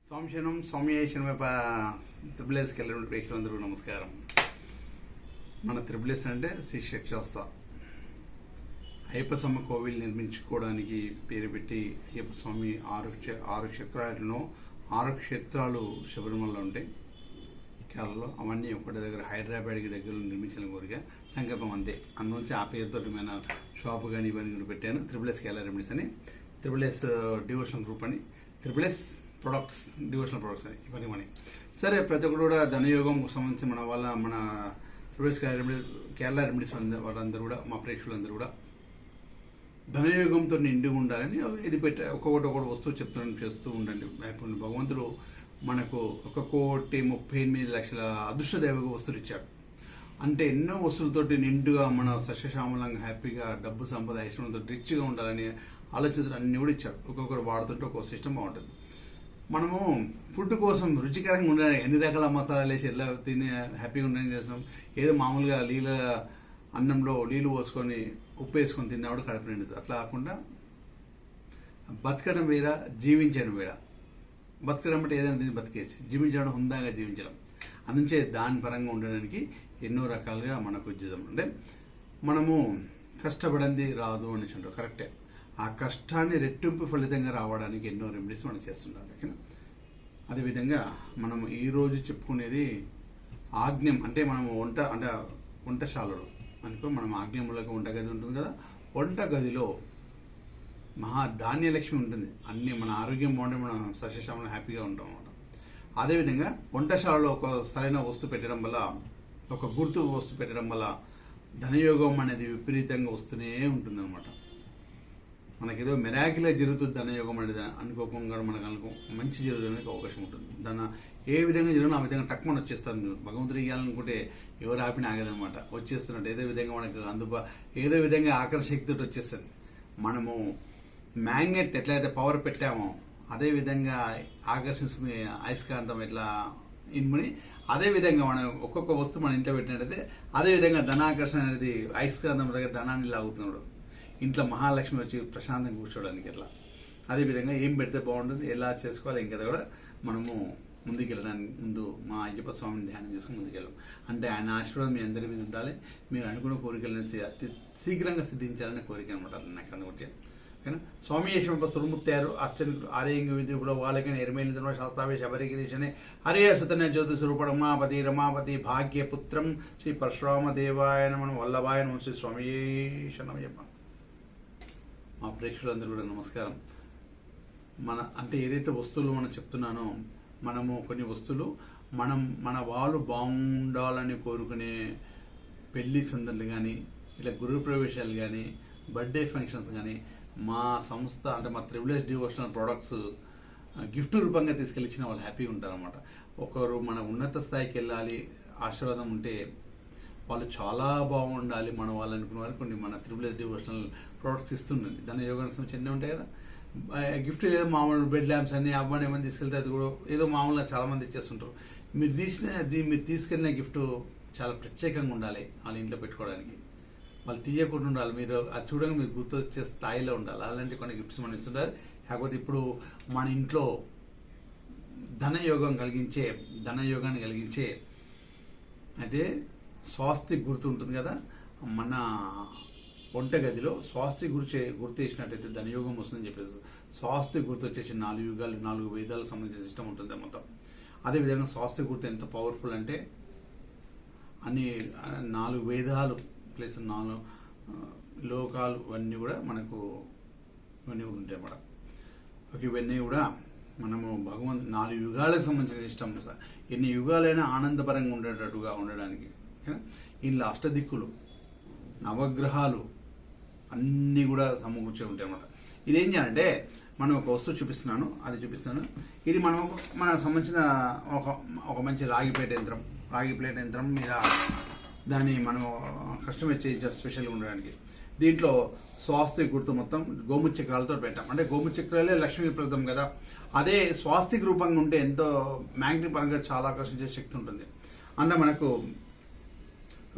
స్వామిశనం స్వామియేషన్ త్రిబులేస్కి వెళ్ళిన ప్రేక్షకులందరూ నమస్కారం. మన త్రిబులేస్ అంటే శ్రీ శక్తిశాస్త్ర అయ్యప్ప స్వామి కోవిల్ నిర్మించుకోవడానికి పేరు పెట్టి అయ్యప్ప స్వామి ఆరు క్షేత్రాలను 6 క్షేత్రాలు శబరిమలలో ఉంటాయి కేరళలో. అవన్నీ ఒకటి దగ్గర హైదరాబాద్కి దగ్గరలో నిర్మించిన కోరిక సంకల్పం అంతే. అందులోంచి ఆ పేరుతో మన షాపు కానీ ఇవన్నీ పెట్టాను. త్రిబులేస్ కేరళ రెమెడీస్ అని, త్రిబులేస్ డివోషనల్ గ్రూప్ అని, త్రిబులేస్ ప్రొడక్ట్స్ డివోషనల్ ప్రొడక్ట్స్ అని ఇవన్నీ మనకి. సరే, ప్రతి ఒక్కరు కూడా ధనయోగం సంబంధించి మన త్రిబులేస్ కేరళ రెమెడీస్ వాళ్ళందరూ కూడా, మా ప్రేక్షకులందరూ కూడా ధనయోగంతో నిండి ఉండాలని ఇది పెట్టే ఒక్కొక్కటి వస్తువు చేస్తూ ఉండండి. భగవంతుడు మనకు 1,38,00,000 అదృష్ట దైవ వస్తువులు ఇచ్చాడు. అంటే ఎన్నో వస్తువులతోటి నిండుగా మన సస్యశ్యామలంగా హ్యాపీగా డబ్బు సంపద ఐశ్వర్యంతో రిచ్గా ఉండాలని ఆలోచనలు అన్నీ కూడా ఇచ్చాడు. ఒక్కొక్కరు వాడుతుంటే ఒక్కొక్క సిస్టమ్ బాగుంటుంది. మనము ఫుడ్ కోసం రుచికరంగా ఉండాలి, ఎన్ని రకాల మసాలాలు వేసి ఎలా తిని హ్యాపీగా ఉండని చేస్తాం. ఏదో మామూలుగా అన్నంలో నీళ్ళు పోసుకొని ఉప్పు వేసుకొని తిన్నవాడు కడుపు నిండుతుంది. అట్లా కాకుండా బతకడం వేరా, జీవించడం వేరా. బతకడం అంటే ఏదైనా తిని బతికేయచ్చు, జీవించడం హుందాగా జీవించడం. అందుకే దాని పరంగా ఉండడానికి ఎన్నో రకాలుగా మనకు ఉద్యోగం. అంటే మనము కష్టపడింది రాదు అని అంటారు, కరెక్టే. ఆ కష్టాన్ని రెట్టింపు ఫలితంగా రావడానికి ఎన్నో రెమెడీస్ మనం చేస్తుంటాం. ఓకేనా? అదేవిధంగా మనము ఈరోజు చెప్పుకునేది ఆజ్ఞం. అంటే మనము వంటశాలలో అనుకో, మనం ఆజ్ఞములకు వంటగది ఉంటుంది కదా. వంటగదిలో ధాన్యలక్ష్మి ఉంటుంది. అన్నీ మన ఆరోగ్యం బాగుంటే మనం సస్యశ్యామలం హ్యాపీగా ఉంటాం అన్నమాట. అదేవిధంగా వంటశాలలో ఒక సరైన వస్తువు పెట్టడం వల్ల, ఒక గుర్తు వస్తువు పెట్టడం వల్ల ధనయోగం అనేది విపరీతంగా వస్తూనే ఉంటుంది అనమాట. మనకేదో మెరాకిలా జరుగుతుంది ధనయోగం అనేది అనుకోకుండా మనకు మంచి జరగడానికి అవకాశం ఉంటుంది. దాన్ని ఏ విధంగా జరిగినా ఆ విధంగా టక్మని వచ్చేస్తాను. భగవంతుడు ఇవ్వాలనుకుంటే ఎవరు ఆపిన ఆగదనమాట, వచ్చేస్తున్నట్టు. ఏదో విధంగా మనకు ఏదో విధంగా ఆకర్షశక్తితో వచ్చేస్తుంది. మనము మ్యాగ్నెట్ ఎట్లయితే పవర్ పెట్టామో అదేవిధంగా ఆకర్షిస్తుంది అయస్కాంతం ఎట్లా ఇన్ముని. అదేవిధంగా మనం ఒక్కొక్క వస్తువు మన ఇంట్లో పెట్టినట్టయితే అదేవిధంగా ధనాకర్షణ అనేది అయస్కాంతం దగ్గర ధనాన్ని లాగుతున్నాడు. ఇంట్లో మహాలక్ష్మి వచ్చి ప్రశాంతంగా కూర్చోవడానికి ఎట్లా. అదేవిధంగా ఏం పెడితే బాగుంటుంది, ఎలా చేసుకోవాలి, ఇంకా కూడా మనము ముందుకెళ్ళడానికి ముందు మా అయ్యప్ప స్వామిని ధ్యానం చేసుకుని ముందుకెళ్ళాం. అంటే ఆయన ఆశీర్వాదం మీ అందరి మీద ఉండాలి. మీరు అనుకున్న కోరికలను అతి శీఘ్రంగా సిద్ధించాలనే కోరిక అనమాట నాకు అందుకొచ్చే. ఓకేనా? స్వామి యశ్వంప సురుముత్తారు అర్చనకు ఆరేంగ విధి కూడా వాళ్ళకైనా ఎరిమేలిన శాస్త్రావే శబరిగిరీశనే హరే సతన జ్యోతి స్వరూప రమాపతి భాగ్యపుత్రం శ్రీ పరశురామ దేవాయ నమః వల్లభాయ నమః శ్రీ స్వామి శరణమయ్యప్ప. మా ప్రేక్షకులందరూ కూడా నమస్కారం. అంటే ఏదైతే వస్తువులు మనం చెప్తున్నానో, మనము కొన్ని వస్తువులు మన వాళ్ళు బాగుండాలని కోరుకునే పెళ్లి సందర్భాలు కానీ, ఇలా గృహప్రవేశాలు కానీ, బర్త్డే ఫంక్షన్స్ కానీ, మా సంస్థ అంటే మా త్రిబులేస్ డివోషనల్ ప్రొడక్ట్స్ గిఫ్ట్ రూపంగా తీసుకెళ్ళిచ్చిన వాళ్ళు హ్యాపీగా ఉంటారన్నమాట. ఒకరు మన ఉన్నత స్థాయికి వెళ్ళాలి, ఆశీర్వాదం ఉంటే వాళ్ళు చాలా బాగుండాలి మన వాళ్ళు అనుకున్న వారు కొన్ని మన త్రిబులేస్ డివోషనల్ ప్రొడక్ట్స్ ఇస్తుండండి. దాని యోగానికి సంబంధించి ఉంటాయి కదా. గిఫ్ట్ ఏదో మామూలు బెడ్ ల్యాంప్స్ అని అవ్వని ఏమైనా తీసుకెళ్తే అది కూడా ఏదో మామూలుగా చాలామంది ఇచ్చేస్తుంటారు. మీరు తీసుకెళ్ళిన గిఫ్ట్ చాలా ప్రత్యేకంగా ఉండాలి, వాళ్ళ ఇంట్లో పెట్టుకోవడానికి. వాళ్ళు తీయకుండా ఉండాలి, మీరు అది చూడగా మీరు గుర్తొచ్చే స్థాయిలో ఉండాలి. అలాంటి కొన్ని గిఫ్ట్స్ మనం ఇస్తుంటారు. కాకపోతే ఇప్పుడు మన ఇంట్లో ధనయోగాన్ని కలిగించే అయితే స్వాస్తి గుర్తు ఉంటుంది కదా. మన వంటగదిలో స్వాస్తి గుర్తు వేసినట్టయితే ధనయోగం వస్తుందని చెప్పేసి స్వాస్తి గుర్తు వచ్చేసి 4 యుగాలు 4 వేదాలకు సంబంధించిన సిస్టమ్ ఉంటుంది మొత్తం. అదేవిధంగా స్వాస్తి గుర్తు ఎంత పవర్ఫుల్ అంటే అన్ని 4 వేదాలు ప్లస్ 4 లోకాలు ఇవన్నీ కూడా మనకు ఇవన్నీ ఉంటాయి అన్నమాట. ఇవన్నీ కూడా మనము భగవంతు 4 యుగాలకు సంబంధించిన ఇష్టం. ఎన్ని యుగాలైనా ఆనందపరంగా ఉండేటట్టుగా ఉండడానికి ఇలా అష్టదిక్కులు నవగ్రహాలు అన్నీ కూడా సమకూర్చే ఉంటాయి అన్నమాట. ఇదేం చేయాలంటే మనం ఒక వస్తువు చూపిస్తాను. ఇది మనకు సంబంధించిన ఒక మంచి రాగి ప్లేట్ యంత్రం మీద దాన్ని మనం కస్టమైజ్ చేయించే స్పెషల్గా ఉండడానికి. దీంట్లో స్వాస్తిక్ గుర్తు మొత్తం గోముచక్రాలతో పెట్టాం. అంటే గోముచక్రాలే లక్ష్మీప్రదం కదా. అదే స్వాస్తిక్ రూపంగా ఉంటే ఎంతో మ్యాగ్నెటిక్ పరంగా చాలా ఆకర్షించే శక్తి ఉంటుంది. అంటే మనకు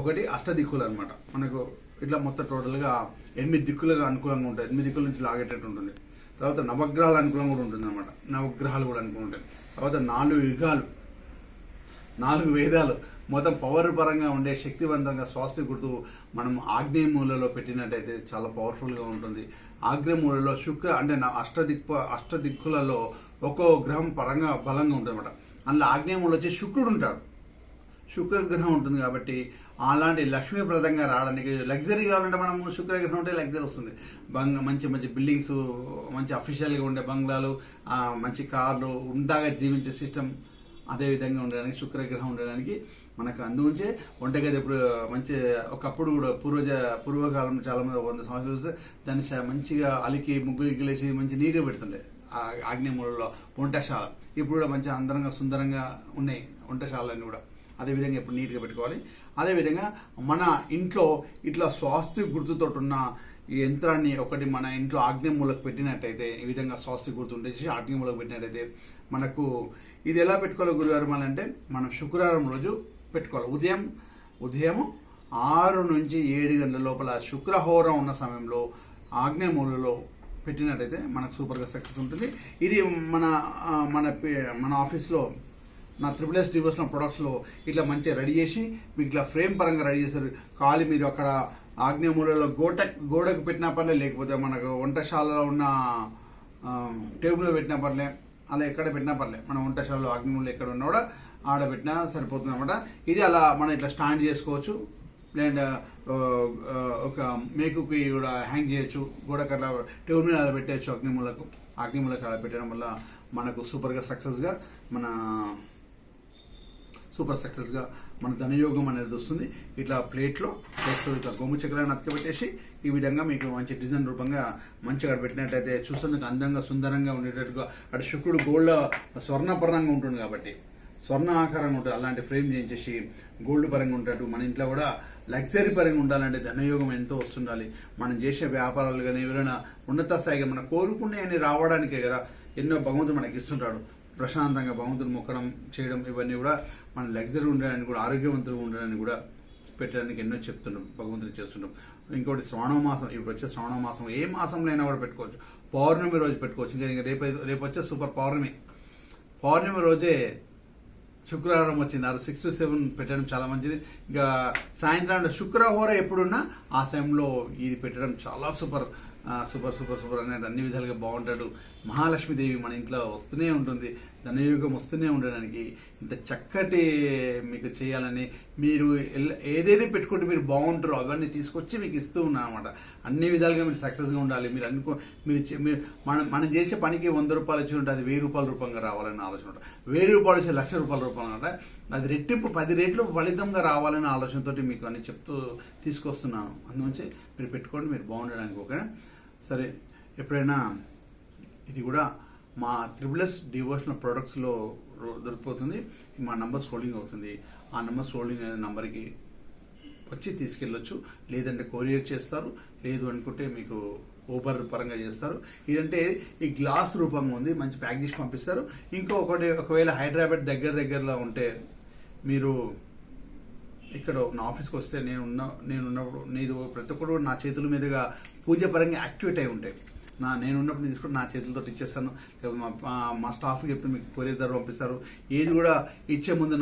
ఒకటి అష్టదిక్కులు అనమాట. మనకు ఇట్లా మొత్తం టోటల్గా 8 దిక్కులుగా అనుకూలంగా ఉంటాయి. 8 దిక్కుల నుంచి లాగేటట్టు ఉంటుంది. తర్వాత నవగ్రహాలు అనుకూలం కూడా ఉంటుంది అనమాట. నవగ్రహాలు కూడా అనుకూలం ఉంటాయి. తర్వాత 4 యుగాలు, 4 వేదాలు, మొత్తం పవర్ పరంగా ఉండే శక్తివంతంగా స్వాస్తి గుర్తు మనం ఆగ్నేయ మూలలో పెట్టినట్టయితే చాలా పవర్ఫుల్గా ఉంటుంది. ఆగ్నేయ మూలలో శుక్ర అంటే అష్టదిక్కులలో ఒక్కో గ్రహం పరంగా బలంగా ఉంటుంది అనమాట. అందులో ఆగ్నేయ మూలలో వచ్చి శుక్రుడు ఉంటాడు, శుక్రగ్రహం ఉంటుంది. కాబట్టి అలాంటి లక్ష్మీప్రదంగా రావడానికి లగ్జరీ కావాలంటే మనం శుక్రగ్రహం ఉంటే లగ్జరీ వస్తుంది. మంచి మంచి బిల్డింగ్స్, మంచి అఫీషియల్గా ఉండే బంగ్లాలు, మంచి కార్లు, ఉంటాగా జీవించే సిస్టమ్ అదేవిధంగా ఉండడానికి శుక్రగ్రహం ఉండడానికి మనకు అందుంచే వంటగది ఇప్పుడు మంచి ఒకప్పుడు కూడా పూర్వకాలం చాలామంది 100 సంవత్సరాలు వస్తే దాన్ని మంచిగా అలికి ముగ్గులు ఇగ్గులేసి మంచి నీట్గా పెడుతుండే ఆగ్నేయ మూలలో వంటశాల. ఇప్పుడు కూడా మంచి అందంగా సుందరంగా ఉన్నాయి వంటశాలన్నీ కూడా. అదేవిధంగా ఇప్పుడు నీట్గా పెట్టుకోవాలి. అదేవిధంగా మన ఇంట్లో ఇట్లా స్వాస్తి గుర్తుతో ఉన్న ఈ యంత్రాన్ని ఒకటి మన ఇంట్లో ఆగ్నేయ మూలకు పెట్టినట్టయితే, ఈ విధంగా స్వాస్తి గుర్తు ఉండేసి ఆగ్నేయ మూలకు పెట్టినట్టయితే మనకు ఇది ఎలా పెట్టుకోవాలి గురుగారు అంటే మనం శుక్రవారం రోజు పెట్టుకోవాలి. ఉదయం 6 నుంచి 7 గంటల లోపల శుక్రహోరం ఉన్న సమయంలో ఆగ్నేయ మూలలో పెట్టినట్టయితే మనకు సూపర్గా సక్సెస్ ఉంటుంది. ఇది మన ఆఫీస్లో నా SSS డివోషనల్ ప్రొడక్ట్స్లో ఇట్లా మంచిగా రెడీ చేసి మీకు ఇట్లా ఫ్రేమ్ పరంగా రెడీ చేస్తారు. ఖాళీ మీరు అక్కడ ఆగ్నేయ మూలలో గోడకు పెట్టినా పర్లే, లేకపోతే మనకు వంటశాలలో ఉన్న టేబుల్లో పెట్టినా పర్లే, అలా ఎక్కడ పెట్టినా పర్లే. మన వంటశాలలో ఆగ్నేయ మూలలో ఎక్కడ ఉన్నా కూడా ఆడ పెట్టినా సరిపోతుంది అనమాట. ఇది అలా మనం ఇట్లా స్టాండ్ చేసుకోవచ్చు, లేదంటే ఒక మేకుకి కూడా హ్యాంగ్ చేయొచ్చు, గోడకు అట్లా టేబుల్ మీద అలా పెట్టేయచ్చు. ఆగ్నేయ మూలకు అలా పెట్టడం వల్ల మనకు సూపర్ సక్సెస్గా మన ధనయోగం అనేది వస్తుంది. ఇట్లా ప్లేట్లో ప్లస్ ఇట్లా గోము చక్రాన్ని అతకబెట్టేసి ఈ విధంగా మీకు మంచి డిజైన్ రూపంగా మంచిగా పెట్టినట్టయితే చూసేందుకు అందంగా సుందరంగా ఉండేటట్టుగా, అటు శుక్రుడు గోల్డ్ స్వర్ణపరంగా ఉంటుంది కాబట్టి స్వర్ణ ఆకారంగా ఉంటుంది. అలాంటి ఫ్రేమ్ చేయించేసి గోల్డ్ పరంగా ఉంటాడు. మన ఇంట్లో కూడా లగ్జరీ పరంగా ఉండాలంటే ధనయోగం ఎంతో వస్తుండాలి. మనం చేసే వ్యాపారాలు కానీ ఎవరైనా ఉన్నత స్థాయిగా మనం కోరుకునే అని రావడానికే కదా ఎన్నో భగవంతుడు మనకి ఇస్తుంటాడు. ప్రశాంతంగా భగవంతుని మొక్కడం చేయడం ఇవన్నీ కూడా మన లగ్జరీ ఉండడానికి కూడా, ఆరోగ్యవంతులుగా ఉండడానికి కూడా పెట్టడానికి ఎన్నో చెప్తున్నాం, భగవంతుని చేస్తుంటాం. ఇంకోటి శ్రావణ మాసం, ఇప్పుడు వచ్చే శ్రావణ మాసం ఏ మాసంలో అయినా కూడా పెట్టుకోవచ్చు. పౌర్ణమి రోజు పెట్టుకోవచ్చు. ఇంకా రేపు వచ్చే సూపర్ పౌర్ణమి రోజే శుక్రవారం వచ్చింది. 6 to 7 పెట్టడం చాలా మంచిది. ఇంకా సాయంత్రం శుక్రహోర ఎప్పుడున్నా ఆ సమయంలో ఇది పెట్టడం చాలా సూపర్ అనేది అన్ని విధాలుగా బాగుంటాడు. మహాలక్ష్మీదేవి మన ఇంట్లో వస్తూనే ఉంటుంది, ధనయోగం వస్తూనే ఉండడానికి ఇంత చక్కటి మీకు చేయాలని మీరు ఏదేది పెట్టుకుంటే మీరు బాగుంటారో అవన్నీ తీసుకొచ్చి మీకు ఇస్తూ ఉన్నాను అనమాట. అన్ని విధాలుగా మీరు సక్సెస్గా ఉండాలి. మీరు మనం చేసే పనికి 100 రూపాయలు వచ్చి ఉంటే అది 1000 రూపాయల రూపంగా రావాలని ఆలోచన ఉంటుంది. 1000 రూపాయలు వచ్చి 1,00,000 రూపాయల రూపంగా ఉంటాయి. అది రెట్టింపు 10 రెట్లు ఫలితంగా రావాలనే ఆలోచనతో మీకు అన్ని చెప్తూ తీసుకొస్తున్నాను. అందుగురించి మీరు పెట్టుకోండి, మీరు బాగుండడానికి. ఓకేనా? సరే, ఎప్పుడైనా ఇది కూడా మా SSS డివోషనల్ ప్రొడక్ట్స్లో దొరికిపోతుంది. మా నంబర్ స్క్రోలింగ్ అవుతుంది. ఆ నంబర్ స్క్రోలింగ్ అనే నంబర్కి వచ్చి తీసుకెళ్ళొచ్చు, లేదంటే కొరియర్ చేస్తారు, లేదు అనుకుంటే మీకు ఊబర్ పరంగా చేస్తారు. ఇదంటే ఈ గ్లాస్ రూపంగా ఉంది, మంచి ప్యాక్ చేసి పంపిస్తారు. ఒకవేళ హైదరాబాద్ దగ్గరలో ఉంటే మీరు ఇక్కడ నా ఆఫీస్కి వస్తే నేనున్నప్పుడు నీది ప్రతి ఒక్కరు నా చేతుల మీదుగా పూజ పరంగా యాక్టివేట్ అయి ఉంటాయి. నేను ఉన్నప్పుడు తీసుకుంటే నా చేతులతో ఇచ్చేస్తాను. మా స్టాఫ్కి చెప్తే మీకు కొరియర్ ద్వారా పంపిస్తారు. ఏది కూడా ఇచ్చే ముందు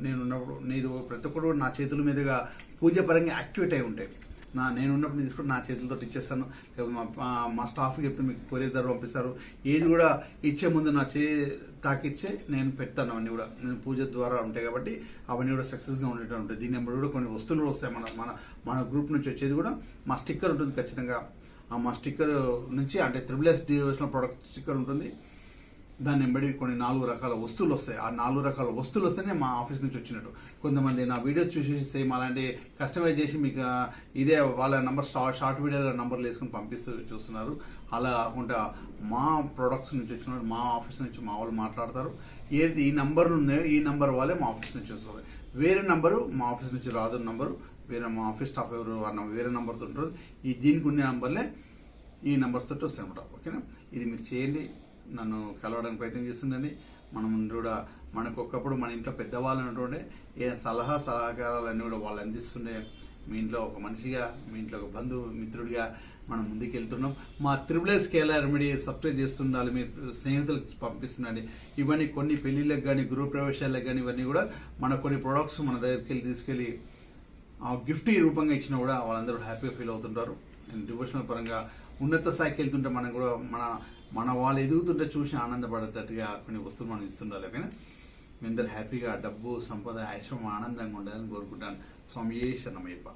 నేనున్నప్పుడు నీది ప్రతి ఒక్కరు నా చేతుల మీదుగా పూజ పరంగా యాక్టివేట్ అయి ఉంటాయి. నేను ఉన్నప్పుడు తీసుకుంటే నా చేతులతో ఇచ్చేస్తాను. మా స్టాఫ్కి చెప్తే మీకు కొరియర్ ద్వారా పంపిస్తారు. ఏది కూడా ఇచ్చే ముందు తాకిచ్చే నేను పెడతాను. అవన్నీ కూడా నేను పూజ ద్వారా ఉంటాయి కాబట్టి అవన్నీ కూడా సక్సెస్గా ఉండేటట్టు ఉంటాయి. దీని నెంబర్ కూడా కొన్ని వస్తువులు వస్తాయి. మన గ్రూప్ నుంచి వచ్చేది కూడా మా స్టిక్కర్ ఉంటుంది ఖచ్చితంగా. మా స్టిక్కర్ నుంచి అంటే SSS డివోషనల్ ప్రొడక్ట్ స్టిక్కర్ ఉంటుంది. దాన్ని వెంబడి కొన్ని 4 రకాల వస్తువులు వస్తాయి. ఆ 4 రకాల వస్తువులు వస్తేనే మా ఆఫీస్ నుంచి వచ్చినట్టు. కొంతమంది నా వీడియోస్ చూసి సేమ్ అలాంటి కస్టమైజ్ చేసి మీకు ఇదే వాళ్ళ నంబర్ షార్ట్ వీడియోలో నంబర్లు వేసుకొని పంపిస్తూ చూస్తున్నారు. అలా కాకుండా మా ప్రొడక్ట్స్ నుంచి వచ్చిన మా ఆఫీస్ నుంచి మా వాళ్ళు మాట్లాడతారు. ఏది ఈ నంబర్లు ఉన్నాయో ఈ నంబర్ వాళ్ళే మా ఆఫీస్ నుంచి వస్తారు. వేరే నంబరు మా ఆఫీస్ నుంచి రాదు. నంబరు వేరే మా ఆఫీస్ స్టాఫ్ ఎవరు వేరే నంబర్తో ఉంటుంది. దీనికి ఉన్న నంబర్లే ఈ నంబర్స్ తోటి వస్తాయి అన్నమాట. ఓకేనా? ఇది మీరు చేయండి, నన్ను కలవడానికి ప్రయత్నం చేస్తుండండి. మనం కూడా మనకు ఒకప్పుడు మన ఇంట్లో పెద్దవాళ్ళు ఉన్నటువంటి ఏ సలహాకారాలన్నీ కూడా వాళ్ళు అందిస్తుండే. మీ ఇంట్లో ఒక మనిషిగా, మీ ఇంట్లో ఒక బంధువు మిత్రుడిగా మనం ముందుకు వెళ్తున్నాం. మా త్రిబుల్ఎస్ కేఎల్ఆర్ రెమెడీ సబ్స్క్రైబ్ చేస్తుండాలి, మీరు స్నేహితులకు పంపిస్తుండండి. ఇవన్నీ కొన్ని పెళ్లిళ్ళకి కానీ గృహ ప్రవేశాలకు కానీ ఇవన్నీ కూడా మన కొన్ని ప్రొడక్ట్స్ మన దగ్గరికి తీసుకెళ్ళి గిఫ్ట్ రూపంగా ఇచ్చినా కూడా వాళ్ళందరూ హ్యాపీగా ఫీల్ అవుతుంటారు. డివోషనల్ పరంగా ఉన్నత స్థాయికి వెళ్తుంటే మనం కూడా మన వాళ్ళు ఎదుగుతుంటే చూసి ఆనందపడేటట్టుగా కొన్ని వస్తువులు మనం ఇస్తుండాలి. ఓకేనా, మీ అందరు హ్యాపీగా డబ్బు సంపద ఐశ్వర్యం ఆనందంగా ఉండాలని కోరుకుంటాను. స్వామి శరణమయ్యప్ప.